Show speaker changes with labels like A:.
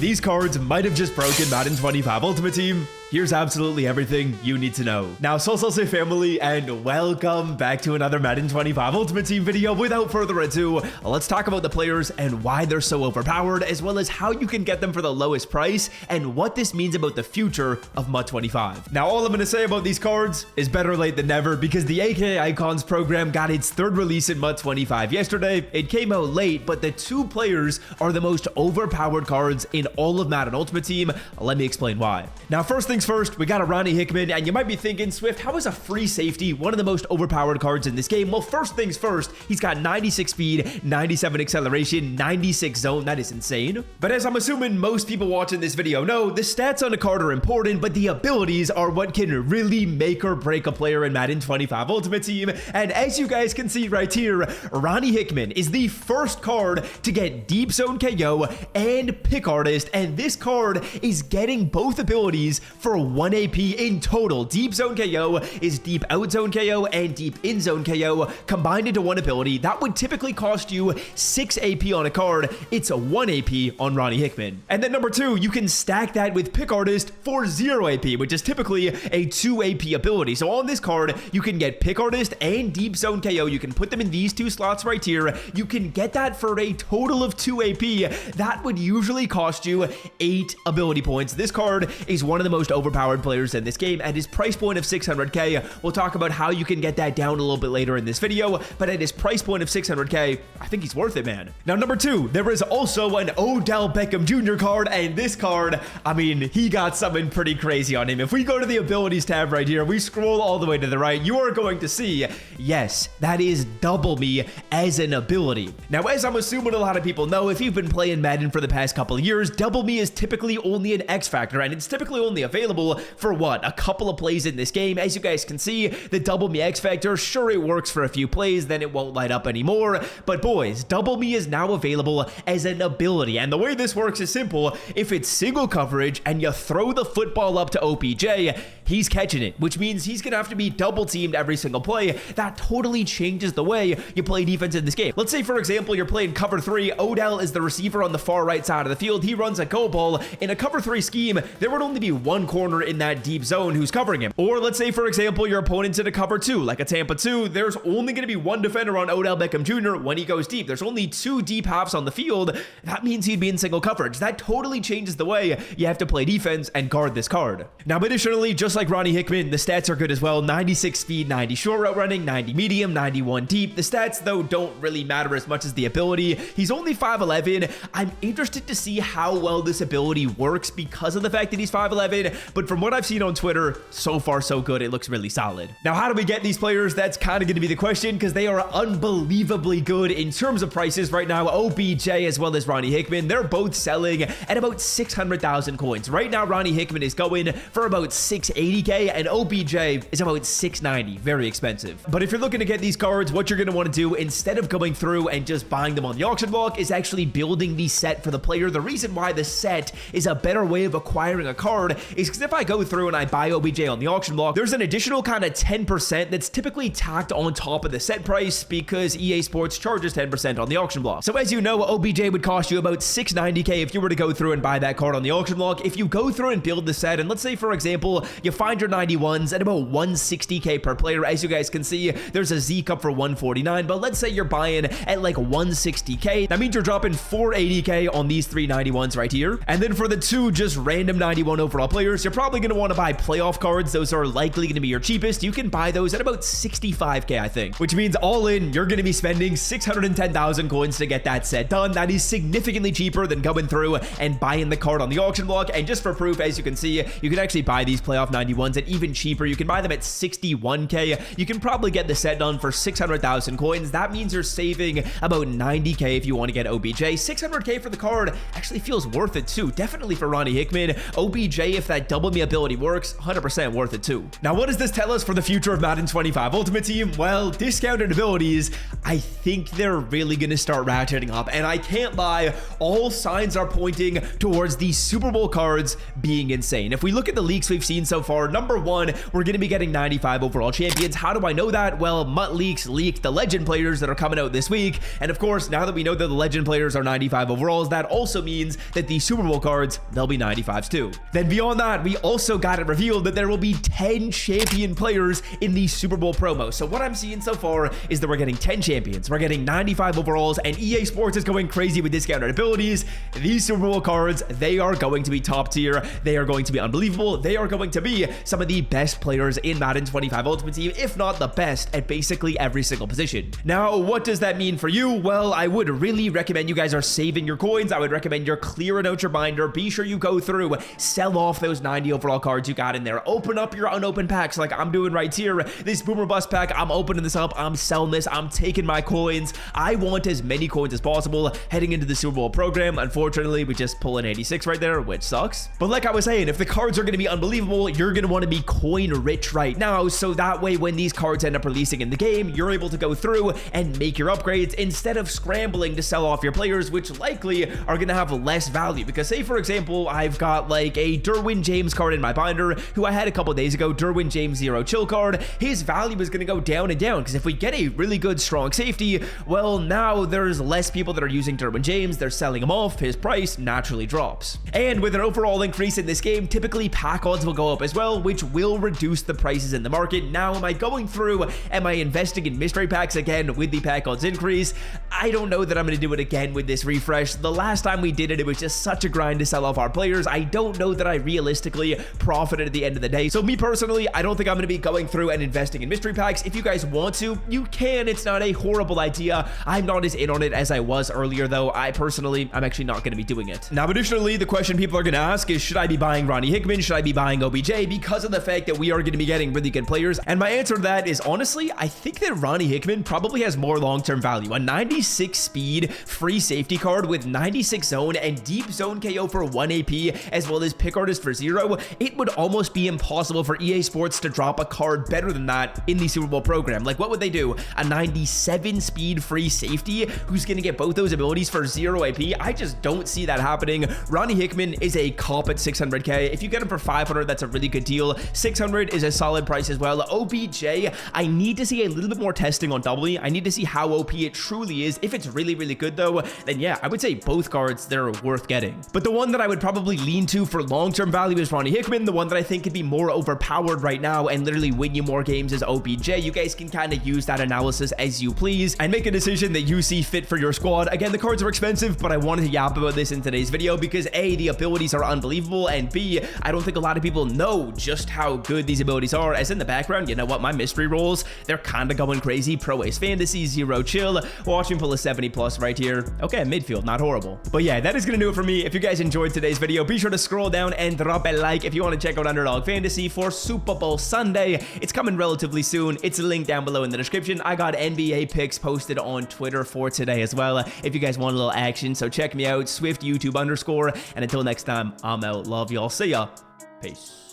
A: These cards might have just broken Madden 25 Ultimate Team. Here's absolutely everything you need to know. Now, Salsa family, and welcome back to another Madden 25 Ultimate Team video. Without further ado, let's talk about the players and why they're so overpowered, as well as how you can get them for the lowest price, and what this means about the future of MUT 25. Now, all I'm going to say about these cards is better late than never, because the AK Icons program got its third release in MUT 25 yesterday. It came out late, but the two players are the most overpowered cards in all of Madden Ultimate Team. Let me explain why. Now, first things first, we got a Ronnie Hickman, and you might be thinking, Swift, how is a free safety one of the most overpowered cards in this game? Well, first things first, he's got 96 speed, 97 acceleration, 96 zone. That is insane. But as I'm assuming most people watching this video know, the stats on a card are important, but the abilities are what can really make or break a player in Madden 25 Ultimate Team. And as you guys can see right here, Ronnie Hickman is the first card to get Deep Zone KO and Pick Artist, and this card is getting both abilities for 1 AP in total. Deep Zone KO is Deep Out Zone KO and Deep In Zone KO combined into one ability. That would typically cost you 6 AP on a card. It's a 1 AP on Ronnie Hickman. And then number two, you can stack that with Pick Artist for 0 AP, which is typically a 2 AP ability. So on this card, you can get Pick Artist and Deep Zone KO. You can put them in these two slots right here. You can get that for a total of 2 AP. That would usually cost you 8 ability points. This card is one of the most overpowered players in this game, and his price point of 600k, we'll talk about how you can get that down a little bit later in this video, but at his price point of 600k, I think he's worth it, man. Now, number two, there is also an Odell Beckham Jr. card, and this card, I mean, he got something pretty crazy on him. If we go to the abilities tab right here, we scroll all the way to the right, you are going to see, yes, that is Double Me as an ability. Now, as I'm assuming a lot of people know, if you've been playing Madden for the past couple of years, Double Me is typically only an X Factor, and it's typically only available for what, a couple of plays in this game. As you guys can see, the Double Me X Factor, sure, it works for a few plays, then it won't light up anymore, but boys, Double Me is now available as an ability, and the way this works is simple. If it's single coverage and you throw the football up to OBJ, he's catching it, which means he's gonna have to be double teamed every single play. That totally changes the way you play defense in this game. Let's say, for example, you're playing cover 3, Odell is the receiver on the far right side of the field, he runs a go ball. In a cover 3 scheme, there would only be one corner in that deep zone who's covering him. Or let's say, for example, your opponent's in a cover 2, like a Tampa 2, there's only going to be one defender on Odell Beckham Jr. when he goes deep. There's only 2 deep halves on the field. That means he'd be in single coverage. That totally changes the way you have to play defense and guard this card. Now, additionally, just like Ronnie Hickman, the stats are good as well. 96 speed, 90 short route running, 90 medium, 91 deep. The stats, though, don't really matter as much as the ability. He's only 5'11". I'm interested to see how well this ability works because of the fact that he's 5'11", but from what I've seen on Twitter, so far so good. It looks really solid. Now, how do we get these players? That's kind of going to be the question, because they are unbelievably good in terms of prices right now. OBJ as well as Ronnie Hickman, they're both selling at about 600,000 coins. Right now, Ronnie Hickman is going for about 680k, and OBJ is about 690. Very expensive. But if you're looking to get these cards, what you're going to want to do, instead of going through and just buying them on the auction block, is actually building the set for the player. The reason why the set is a better way of acquiring a card is because if I go through and I buy OBJ on the auction block, there's an additional kind of 10% that's typically tacked on top of the set price, because EA Sports charges 10% on the auction block. So as you know, OBJ would cost you about 690k if you were to go through and buy that card on the auction block. If you go through and build the set, and let's say, for example, you find your 91s at about 160k per player, as you guys can see, there's a Z Cup for 149, but let's say you're buying at like 160k, that means you're dropping 480k on these 3 91s right here. And then for the 2 just random 91 overall players, you're probably going to want to buy playoff cards. Those are likely going to be your cheapest. You can buy those at about 65k, I think, which means all in, you're going to be spending 610,000 coins to get that set done. That is significantly cheaper than going through and buying the card on the auction block. And just for proof, as you can see, you can actually buy these playoff 91s at even cheaper. You can buy them at 61k. You can probably get the set done for 600,000 coins. That means you're saving about 90k if you want to get OBJ. 600k for the card actually feels worth it too. Definitely for Ronnie Hickman. OBJ, if that double me ability works, 100% worth it too. Now, what does this tell us for the future of Madden 25 Ultimate Team? Well, discounted abilities, I think they're really going to start ratcheting up. And I can't lie, all signs are pointing towards these Super Bowl cards being insane. If we look at the leaks we've seen so far, number one, we're going to be getting 95 overall champions. How do I know that? Well, Mutt Leaks leaked the legend players that are coming out this week. And of course, now that we know that the legend players are 95 overalls, that also means that these Super Bowl cards, they'll be 95s too. Then beyond that, we also got it revealed that there will be 10 champion players in the Super Bowl promo. So what I'm seeing so far is that we're getting 10 champions, we're getting 95 overalls, and EA Sports is going crazy with discounted abilities. These Super Bowl cards, they are going to be top tier. They are going to be unbelievable. They are going to be some of the best players in Madden 25 Ultimate Team, if not the best at basically every single position. Now, what does that mean for you? Well, I would really recommend you guys are saving your coins. I would recommend you're clearing out your binder. Be sure you go through, sell off those 90 overall cards you got in there. Open up your unopened packs like I'm doing right here. This Boomer Bust pack, I'm opening this up. I'm selling this. I'm taking my coins. I want as many coins as possible heading into the Super Bowl program. Unfortunately, we just pull an 86 right there, which sucks. But like I was saying, if the cards are going to be unbelievable, you're going to want to be coin rich right now. So that way, when these cards end up releasing in the game, you're able to go through and make your upgrades instead of scrambling to sell off your players, which likely are going to have less value. Because say, for example, I've got like a Derwin James card in my binder, who I had a couple days ago, Derwin James 0 chill card. His value is going to go down and down because if we get a really good strong safety, well, now there's less people that are using Derwin James. They're selling him off. His price naturally drops. And with an overall increase in this game, typically pack odds will go up as well, which will reduce the prices in the market. Now, am I going through, am I investing in mystery packs again with the pack odds increase? I don't know that I'm going to do it again with this refresh. The last time we did it, it was just such a grind to sell off our players. I don't know that I realistically profited at the end of the day. So me personally, I don't think I'm going to be going through and investing in mystery packs. If you guys want to, you can. It's not a horrible idea. I'm not as in on it as I was earlier, though. I'm actually not going to be doing it. Now, additionally, the question people are going to ask is, should I be buying Ronnie Hickman? Should I be buying OBJ? Because of the fact that we are going to be getting really good players. And my answer to that is, honestly, I think that Ronnie Hickman probably has more long-term value. A 96 speed free safety card with 96 zone and deep zone KO for 1 AP, as well as pick artist for 0. It would almost be impossible for EA Sports to drop a card better than that in the Super Bowl program. Like, what would they do? A 97 speed free safety who's going to get both those abilities for 0 AP? I just don't see that happening. Ronnie Hickman is a cop at 600k. If you get him for 500, that's a really good deal. 600 is a solid price as well. OBJ, I need to see a little bit more testing on W. I need to see how OP it truly is. If it's really, really good though, then yeah, I would say both cards, they're worth getting. But the one that I would probably lean to for long-term value is Ronnie Hickman. The one that I think could be more overpowered right now and literally win you more games is OBJ. You guys can kind of use that analysis as you please and make a decision that you see fit for your squad. Again, the cards are expensive, but I wanted to yap about this in today's video because A, the abilities are unbelievable, and B, I don't think a lot of people know just how good these abilities are. As in the background, you know what, my mystery rolls, they're kind of going crazy. Pro Ace Fantasy, 0 chill, watch me pull a 70 plus right here. Okay, midfield, not horrible. But yeah, that is gonna do it for me. If you guys enjoyed today's video, be sure to scroll down and drop a like if you want to check out Underdog Fantasy for Super Bowl Sunday. It's coming relatively soon. It's a link down below in the description. I got NBA picks posted on Twitter for today as well, if you guys want a little action. So check me out, Swift YouTube _. And until next time, I'm out. Love y'all. See ya. Peace.